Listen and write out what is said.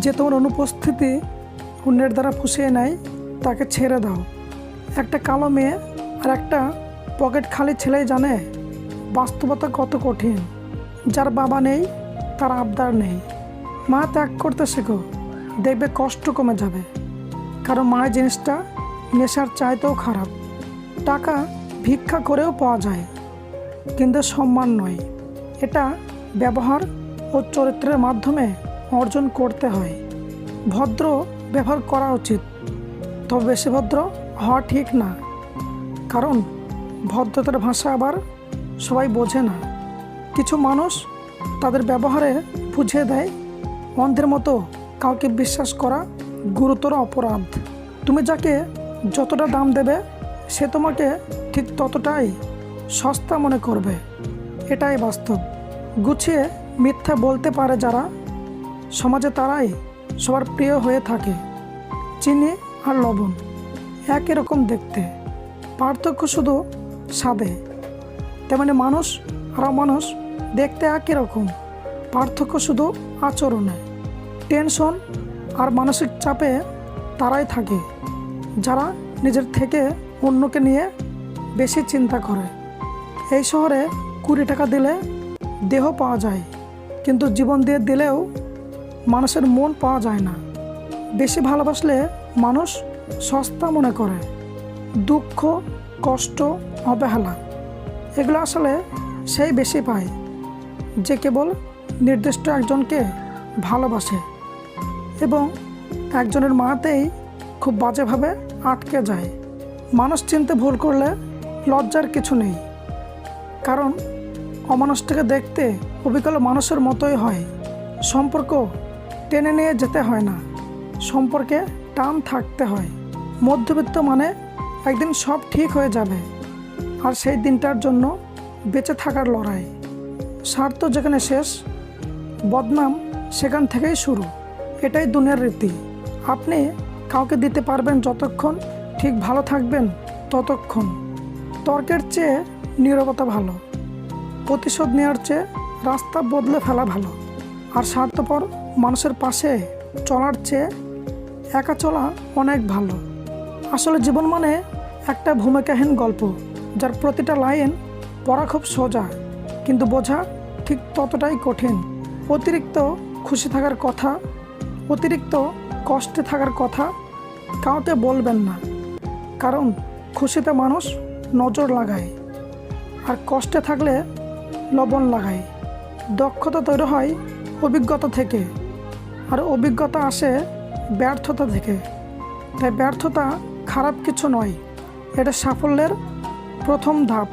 যে তোমার অনুপস্থিতি অন্যের দ্বারা পুষিয়ে নেয় তাকে ছেড়ে দাও। একটা কালো মেয়ে আর একটা পকেট খালি ছেলেই জানে বাস্তবতা কত কঠিন। যার বাবা নেই তার আবদার নেই। মা ত্যাগ করতে শেখো, দেখবে কষ্ট কমে যাবে। কারণ মায়ের জিনিসটা নেশার চাইতেও খারাপ। টাকা ভিক্ষা করেও পাওয়া যায়, কিন্তু সম্মান নয়। এটা ব্যবহার ও চরিত্রের মাধ্যমে অর্জন করতে হয়। ভদ্র ব্যবহার করা উচিত, তবে বেশি ভদ্র হওয়া ঠিক না। কারণ ভদ্রতার ভাষা আবার সবাই বোঝে না। কিছু মানুষ তাদের ব্যবহারে বুঝিয়ে দেয় অন্ধের মতো কাউকে বিশ্বাস করা গুরুতর অপরাধ। তুমি যাকে যতটা দাম দেবে সে তোমাকে ঠিক ততটাই সস্তা মনে করবে। এটাই বাস্তব। গুছিয়ে মিথ্যা বলতে পারে যারা, সমাজে তারাই সবার প্রিয় হয়ে থাকে। চিনি আর লবণ একই রকম দেখতে, পার্থক্য শুধু স্বাদে। তেমনি মানুষ আর মানুষ দেখতে একই রকম, পার্থক্য শুধু আচরণে। টেনশন আর মানসিক চাপে তারাই থাকে যারা নিজের থেকে অন্যকে নিয়ে বেশি চিন্তা করে। এই শহরে 20 টাকা দিলে দেহ পাওয়া যায়, কিন্তু জীবন দিয়ে দিলেও মানুষের মন পাওয়া যায় না। বেশি ভালোবাসলে মানুষ সস্তা মনে করে। দুঃখ, কষ্ট, অবহেলা এগুলো আসলে সেই বেশি পায় যে কেবল নির্দিষ্ট একজনকে ভালোবাসে এবং একজনের মায়াতেই খুব বাজেভাবে আটকে যায়। মানুষ চিনতে ভুল করলে লজ্জার কিছু নেই, কারণ অমানুষটাকে দেখতে অবিকল মানুষের মতোই হয়। সম্পর্ক টেনে নিয়ে যেতে হয় না, সম্পর্কে টান থাকতে হয়। মধ্যবিত্ত মানে একদিন সব ঠিক হয়ে যাবে, আর সেই দিনটার জন্য বেঁচে থাকার লড়াই। স্বার্থ যেখানে শেষ, বদনাম সেখান থেকেই শুরু। এটাই দুনিয়ার রীতি। আপনি কাউকে দিতে পারবেন যতক্ষণ, ঠিক ভালো থাকবেন ততক্ষণ। তর্কের চেয়ে নীরবতা ভালো, প্রতিশোধ নেওয়ার চেয়ে রাস্তা বদলে ফেলা ভালো। আর স্বার্থপর মানুষের পাশে চলার চেয়ে একা চলা অনেক ভালো। আসলে জীবন মানে একটা ভূমিকাহীন গল্প, যার প্রতিটা লাইন পড়া খুব সোজা, কিন্তু বোঝা ঠিক ততটাই কঠিন। অতিরিক্ত খুশি থাকার কথা, অতিরিক্ত কষ্টে থাকার কথা কাউকে বলবেন না। কারণ খুশিতে মানুষ নজর লাগায়, আর কষ্টে থাকলে লবণ লাগায়। দক্ষতা তৈরি হয় অভিজ্ঞতা থেকে, আর অভিজ্ঞতা আসে ব্যর্থতা থেকে। তাই ব্যর্থতা খারাপ কিছু নয়, এটা সাফল্যের প্রথম ধাপ।